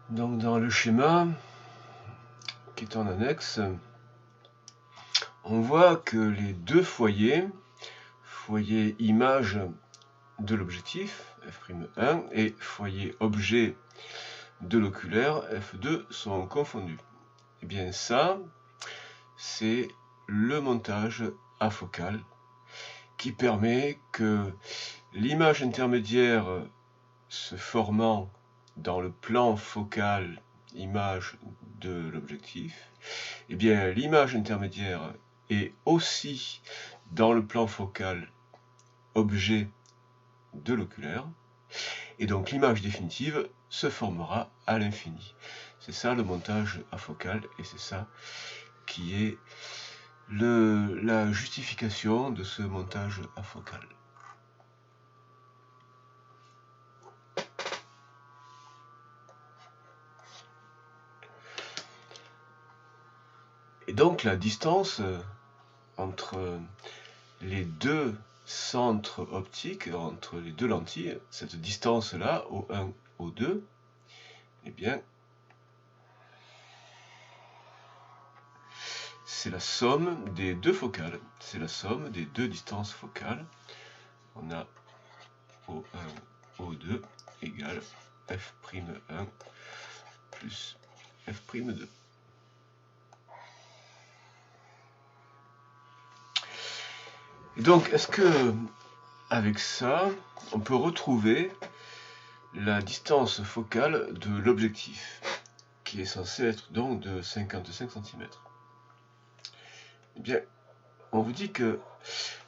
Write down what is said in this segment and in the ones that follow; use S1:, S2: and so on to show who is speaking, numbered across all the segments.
S1: Donc dans le schéma qui est en annexe, on voit que les deux foyers, foyer image de l'objectif, f'1, et foyer objet de l'oculaire, f2, sont confondus. Et bien ça, c'est le montage afocal qui permet que l'image intermédiaire se formant dans le plan focal image de l'objectif, et bien l'image intermédiaire est aussi dans le plan focal objet de l'oculaire, et donc l'image définitive se formera à l'infini. C'est ça le montage afocal, et c'est ça qui est la justification de ce montage afocal. Et donc la distance entre les deux centres optiques, entre les deux lentilles, cette distance-là, O1, O2, eh bien, c'est la somme des deux focales, c'est la somme des deux distances focales. On a O1, O2 égale F'1 plus F'2. Et donc, est-ce que, avec ça, on peut retrouver la distance focale de l'objectif, qui est censée être donc de 55 cm? Eh bien, on vous dit que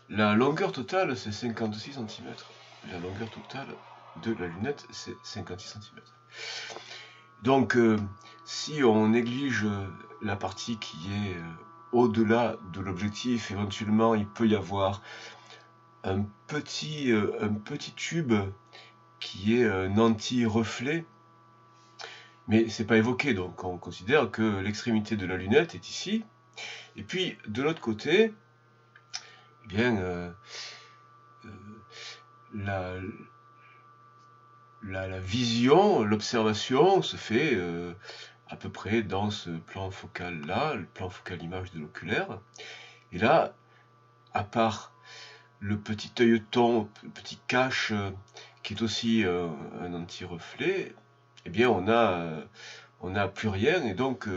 S1: la longueur totale, c'est 56 cm. La longueur totale de la lunette, c'est 56 cm. Donc, si on néglige la partie qui est au-delà de l'objectif, éventuellement, il peut y avoir un petit tube qui est un anti-reflet, mais c'est pas évoqué, donc on considère que l'extrémité de la lunette est ici. Et puis, de l'autre côté, eh bien, la vision, l'observation se fait à peu près dans ce plan focal-là, le plan focal image de l'oculaire. Et là, à part le petit œilleton, le petit cache qui est aussi un anti-reflet, eh bien on a plus rien, et donc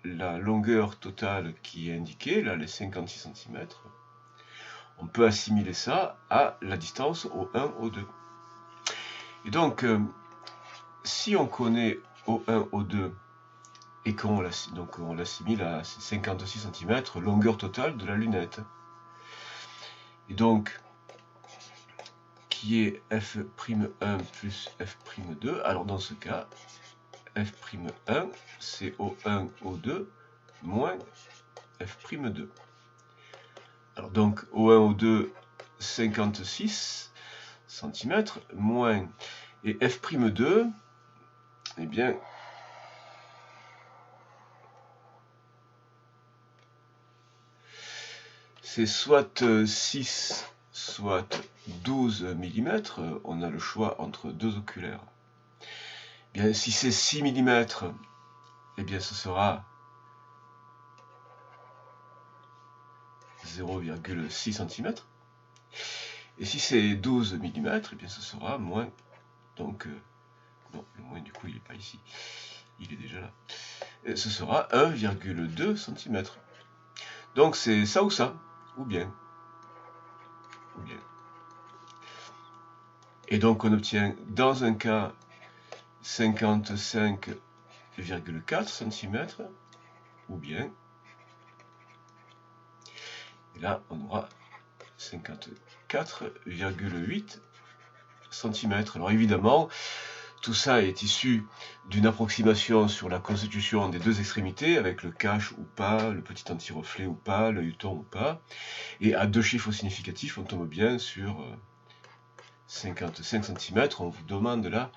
S1: la longueur totale qui est indiquée, là les 56 cm, on peut assimiler ça à la distance O1, O2. Et donc, si on connaît O1, O2 et qu'on l'assimile à 56 cm, longueur totale de la lunette, et donc qui est F'1 plus F'2, alors dans ce cas, F'1, c'est O1, O2 moins F'2. Alors donc O1, O2, 56 cm moins, et F'2, eh bien, c'est soit 6, soit 12 mm, on a le choix entre deux oculaires. Eh bien, si c'est 6 mm, eh bien ce sera 0,6 cm. Et si c'est 12 mm, eh bien ce sera moins. Donc, non, le moins du coup il n'est pas ici, il est déjà là. Et ce sera 1,2 cm. Donc c'est ça ou ça, ou bien. Et donc on obtient dans un cas 55,4 cm, ou bien, et là on aura 54,8 cm. Alors évidemment, tout ça est issu d'une approximation sur la constitution des deux extrémités, avec le cache ou pas, le petit anti-reflet ou pas, l'œilleton ou pas, et à deux chiffres significatifs, on tombe bien sur 55 cm. On vous demande là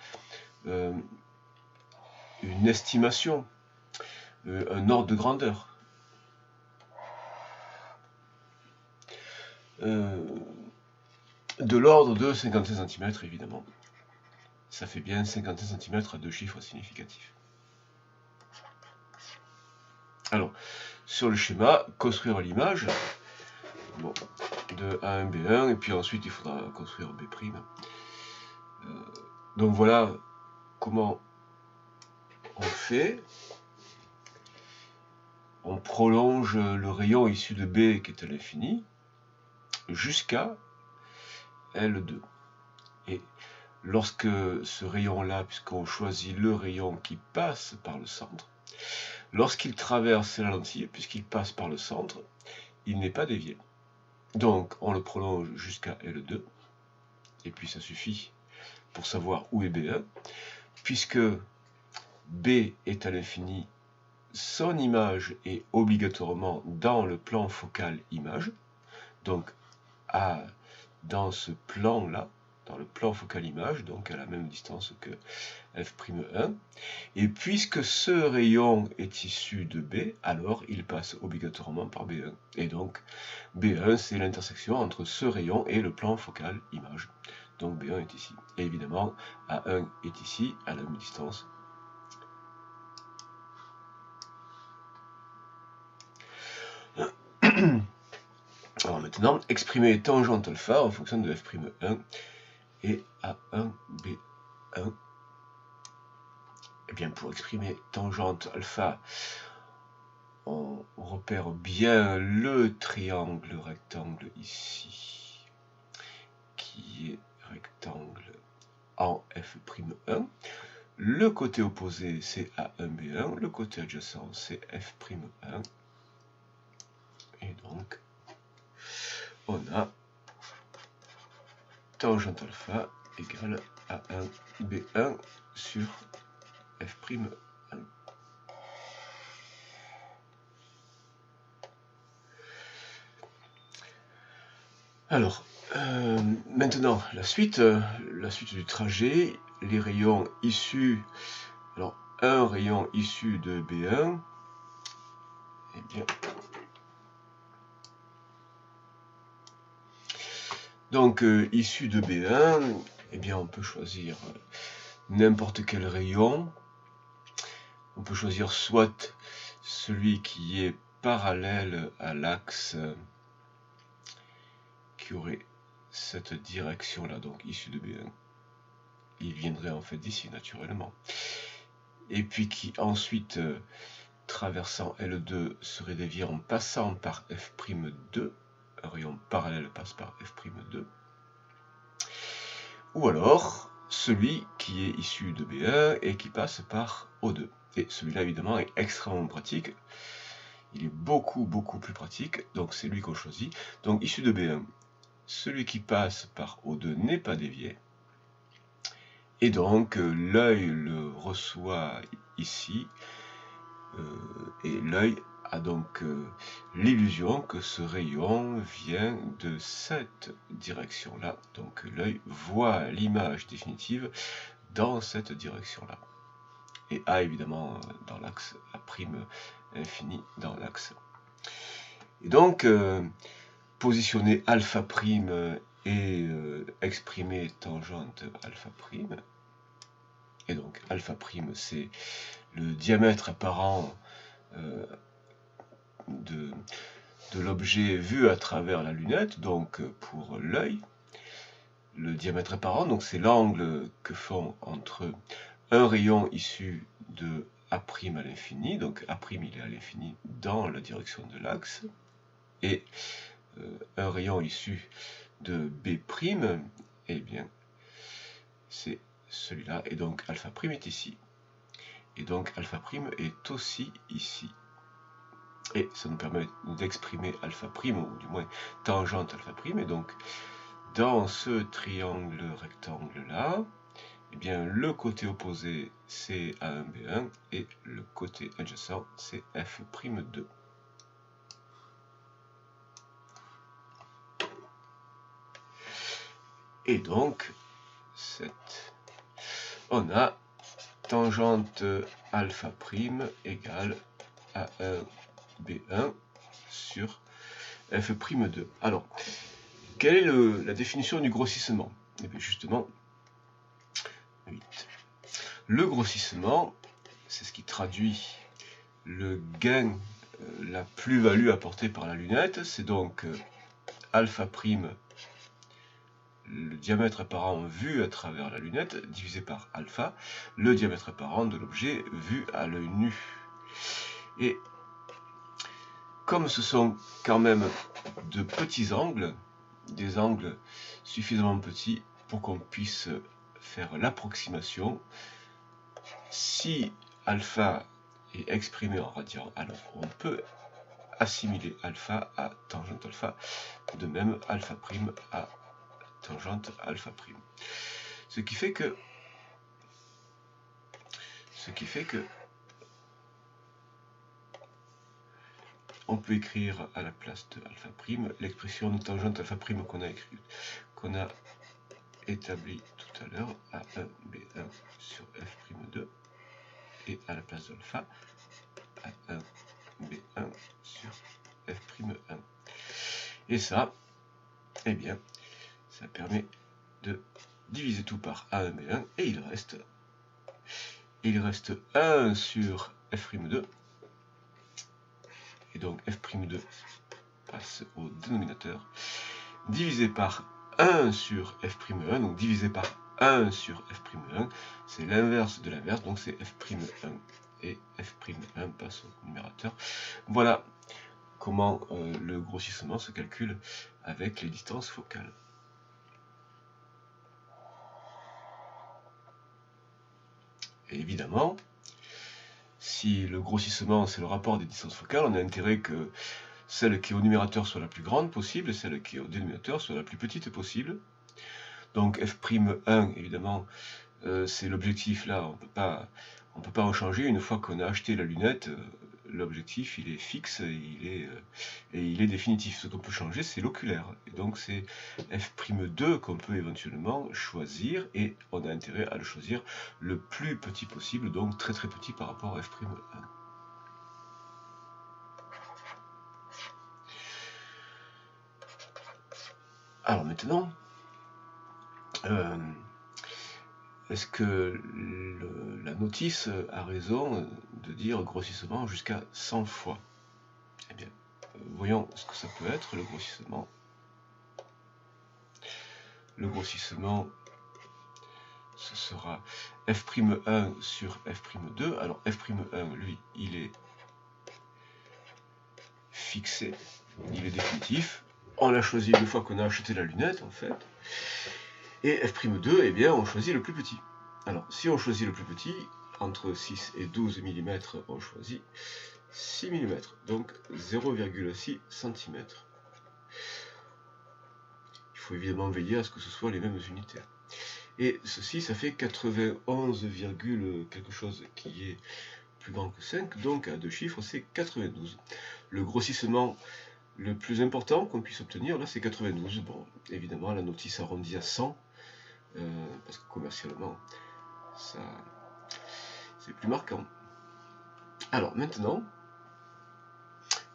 S1: une estimation, un ordre de grandeur. De l'ordre de 55 cm, évidemment. Ça fait bien 55 cm à deux chiffres significatifs. Alors, sur le schéma, construire l'image, bon, de A1, B1, et puis ensuite il faudra construire B'. Donc voilà comment on fait. On prolonge le rayon issu de B qui est à l'infini jusqu'à L2. Et lorsque ce rayon-là, puisqu'on choisit le rayon qui passe par le centre, lorsqu'il traverse la lentille, puisqu'il passe par le centre, il n'est pas dévié. Donc on le prolonge jusqu'à L2, et puis ça suffit pour savoir où est B1, puisque B est à l'infini, son image est obligatoirement dans le plan focal image, donc dans ce plan-là, dans le plan focal image, donc à la même distance que F'1, et puisque ce rayon est issu de B, alors il passe obligatoirement par B1, et donc B1 c'est l'intersection entre ce rayon et le plan focal image, donc B1 est ici, et évidemment A1 est ici, à la même distance. Alors maintenant, exprimer tangente alpha en fonction de F'1 et A1, B1. Et bien pour exprimer tangente alpha, on repère bien le triangle rectangle ici, qui est rectangle en F'1. Le côté opposé c'est A1, B1, le côté adjacent c'est F'1. Et donc, on a tangente alpha égale A1, B1 sur F'1. Alors, maintenant, la suite du trajet, les rayons issus, alors un rayon issu de B1, eh bien, donc issu de B1, eh bien on peut choisir n'importe quel rayon, on peut choisir soit celui qui est parallèle à l'axe qui aurait cette direction-là, donc issu de B1. Il viendrait en fait d'ici naturellement. Et puis qui ensuite, traversant L2, serait dévié en passant par F'2. Un rayon parallèle passe par F'2. Ou alors celui qui est issu de B1 et qui passe par O2. Et celui-là évidemment est extrêmement pratique. Il est beaucoup plus pratique, donc c'est lui qu'on choisit. Donc issu de B1, celui qui passe par O2 n'est pas dévié. Et donc l'œil le reçoit ici, et l'œil a donc l'illusion que ce rayon vient de cette direction-là. Donc l'œil voit l'image définitive dans cette direction-là. Et A évidemment dans l'axe, A' infini dans l'axe. Et donc, positionner alpha' et exprimer tangente alpha'. Et donc alpha' c'est le diamètre apparent de l'objet vu à travers la lunette, donc pour l'œil. Le diamètre apparent, donc c'est l'angle que font entre un rayon issu de A' à l'infini, donc A' il est à l'infini dans la direction de l'axe, et un rayon issu de B', eh bien c'est celui-là, et donc alpha' est ici, et donc alpha' est aussi ici. Et ça nous permet d'exprimer alpha', ou du moins tangente alpha', et donc dans ce triangle rectangle-là, eh bien, le côté opposé c'est A1, B1, et le côté adjacent c'est F'2. Et donc, on a tangente alpha' égale A1, B1 sur F'2. Alors, quelle est la définition du grossissement? Eh bien justement, 8. Le grossissement, c'est ce qui traduit le gain la plus-value apportée par la lunette, c'est donc alpha prime, le diamètre apparent vu à travers la lunette, divisé par alpha, le diamètre apparent de l'objet vu à l'œil nu. Et comme ce sont quand même de petits angles, des angles suffisamment petits pour qu'on puisse faire l'approximation, si alpha est exprimé en radian, alors on peut assimiler alpha à tangente alpha, de même alpha prime à tangente alpha prime. Ce qui fait que on peut écrire à la place de alpha prime l'expression de tangente alpha prime qu'on a établie tout à l'heure, A1 B1 sur f prime 2, et à la place de alpha, A1 B1 sur f prime 1. Et ça, eh bien, ça permet de diviser tout par A1 B1, et il reste 1 sur f prime 2. Et donc f'2 passe au dénominateur, divisé par 1 sur f'1, donc divisé par 1 sur f'1, c'est l'inverse de l'inverse, donc c'est f'1, et f'1 passe au numérateur. Voilà comment le grossissement se calcule avec les distances focales. Et évidemment, si le grossissement c'est le rapport des distances focales, on a intérêt que celle qui est au numérateur soit la plus grande possible et celle qui est au dénominateur soit la plus petite possible. Donc f'1, évidemment, c'est l'objectif là, on peut pas en changer. Une fois qu'on a acheté la lunette, l'objectif il est fixe et il est définitif. Ce qu'on peut changer, c'est l'oculaire. Et donc c'est f'2 qu'on peut éventuellement choisir, et on a intérêt à le choisir le plus petit possible, donc très très petit par rapport à f'1. Alors maintenant, est-ce que la notice a raison de dire grossissement jusqu'à 100 fois? Eh bien, voyons ce que ça peut être, le grossissement. Le grossissement, ce sera f'1 sur f'2. Alors f'1, lui, il est fixé, il est définitif. On l'a choisi une fois qu'on a acheté la lunette, en fait. Et f'2, eh bien, on choisit le plus petit. Alors, si on choisit le plus petit, entre 6 et 12 mm, on choisit 6 mm, donc 0,6 cm. Il faut évidemment veiller à ce que ce soit les mêmes unités. Et ceci, ça fait 91, quelque chose qui est plus grand que 5, donc à deux chiffres, c'est 92. Le grossissement le plus important qu'on puisse obtenir, là, c'est 92. Bon, évidemment, la notice arrondie à 100, parce que commercialement, ça, c'est plus marquant. Alors, maintenant,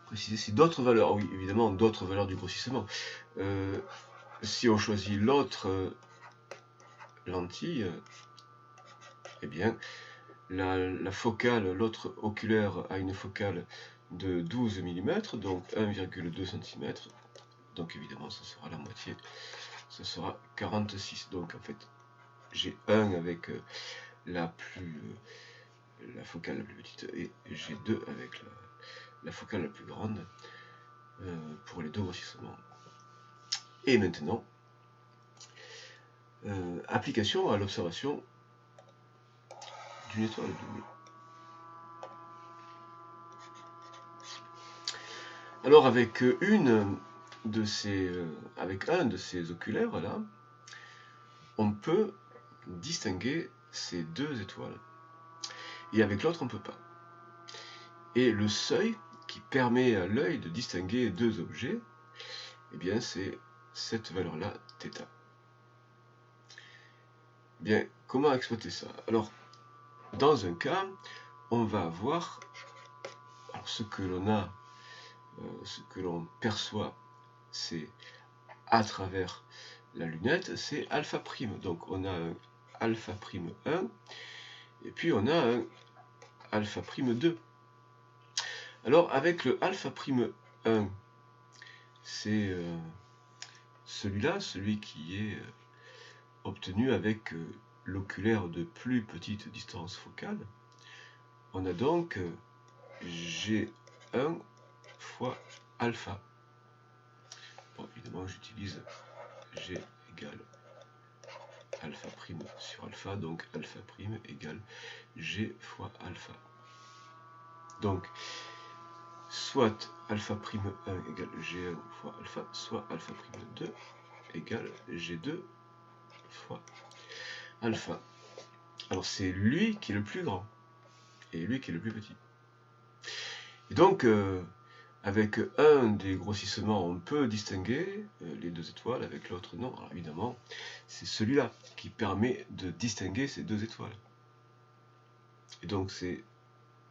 S1: préciser si d'autres valeurs, oui, évidemment, d'autres valeurs du grossissement. Si on choisit l'autre lentille, eh bien, la focale, l'autre oculaire a une focale de 12 mm, donc 1,2 cm. Donc évidemment, ce sera la moitié, ce sera 46. Donc en fait, j'ai 1 avec la focale la plus petite, et j'ai 2 avec la focale la plus grande pour les deux grossissements. Et maintenant, application à l'observation d'une étoile double. Alors avec avec un de ces oculaires là, on peut distinguer ces deux étoiles. Et avec l'autre, on ne peut pas. Et le seuil qui permet à l'œil de distinguer deux objets, eh bien c'est cette valeur-là, θ. Bien, comment exploiter ça? Alors, dans un cas, on va avoir ce que l'on perçoit, c'est à travers la lunette, c'est alpha prime. Donc on a un alpha prime 1, et puis on a un alpha prime 2. Alors avec le alpha prime 1, c'est celui-là, celui qui est obtenu avec l'oculaire de plus petite distance focale. On a donc G1 fois alpha. Bon, évidemment, j'utilise G égale alpha prime sur alpha, donc alpha prime égale G fois alpha. Donc, soit alpha prime 1 égale G1 fois alpha, soit alpha prime 2 égale G2 fois alpha. Alors, c'est lui qui est le plus grand et lui qui est le plus petit. Et donc, avec un des grossissements, on peut distinguer les deux étoiles, avec l'autre non. Alors évidemment, c'est celui-là qui permet de distinguer ces deux étoiles. Et donc c'est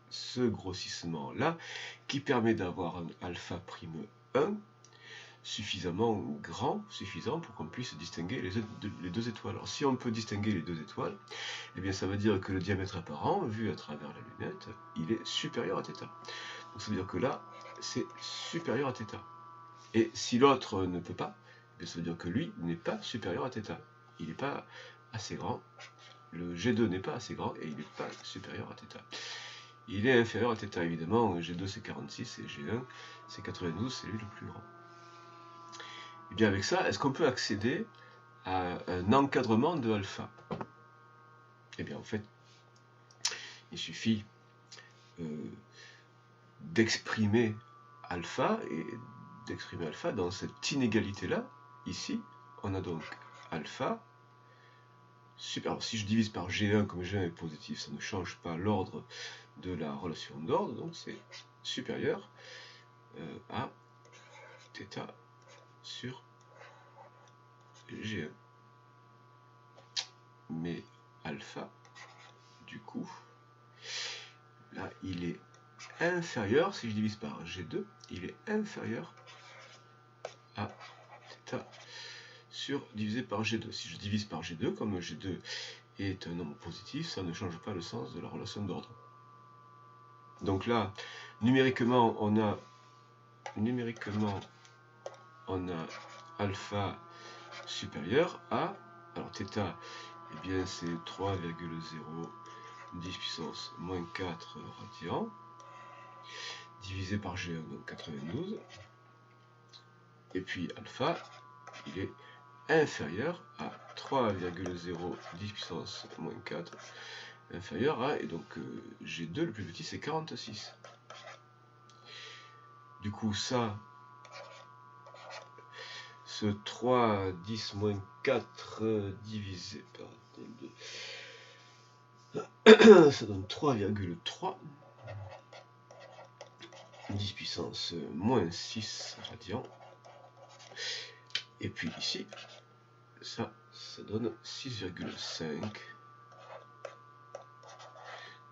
S1: ce grossissement-là qui permet d'avoir un alpha prime 1 suffisamment grand, suffisant pour qu'on puisse distinguer les deux étoiles. Alors si on peut distinguer les deux étoiles, eh bien ça veut dire que le diamètre apparent, vu à travers la lunette, il est supérieur à θ. Donc ça veut dire que là, c'est supérieur à θ. Et si l'autre ne peut pas, eh bien ça veut dire que lui n'est pas supérieur à θ. Il n'est pas assez grand, le G2 n'est pas assez grand et il n'est pas supérieur à θ. Il est inférieur à θ, évidemment, G2 c'est 46 et G1 c'est 92, c'est lui le plus grand. Et bien avec ça, est-ce qu'on peut accéder à un encadrement de alpha? Eh bien en fait, il suffit d'exprimer alpha, et d'exprimer alpha dans cette inégalité-là. Ici, on a donc alpha. Super. Alors si je divise par G1, comme G1 est positif, ça ne change pas l'ordre de la relation d'ordre, donc c'est supérieur à θ sur G1. Mais alpha, du coup, là, il est inférieur, si je divise par G2, il est inférieur à θ sur divisé par G2. Si je divise par G2, comme G2 est un nombre positif, ça ne change pas le sens de la relation d'ordre. Donc là, numériquement, on a alpha supérieur à, alors θ, eh bien c'est 3,010 puissance moins 4 radians, divisé par G1, donc 92, et puis alpha, il est inférieur à 3,010 puissance moins 4, inférieur à, et donc G2 le plus petit c'est 46. Du coup ça, ce 3, 10 moins 4 divisé par 2, ça donne 3,3, 10 puissance moins 6 radians. Et puis ici, ça donne 6,5,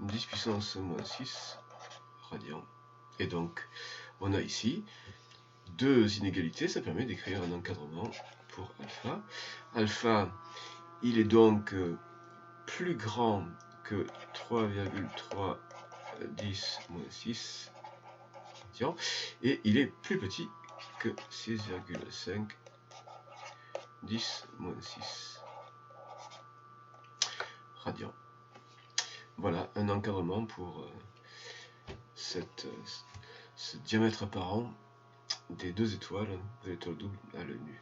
S1: 10 puissance moins 6 radians. Et donc, on a ici deux inégalités, ça permet d'écrire un encadrement pour alpha. Alpha, il est donc plus grand que 3,310 moins 6 radians, et il est plus petit que 6,5 10 moins 6 radians. Voilà un encadrement pour ce diamètre apparent des deux étoiles doubles à l'œil nu.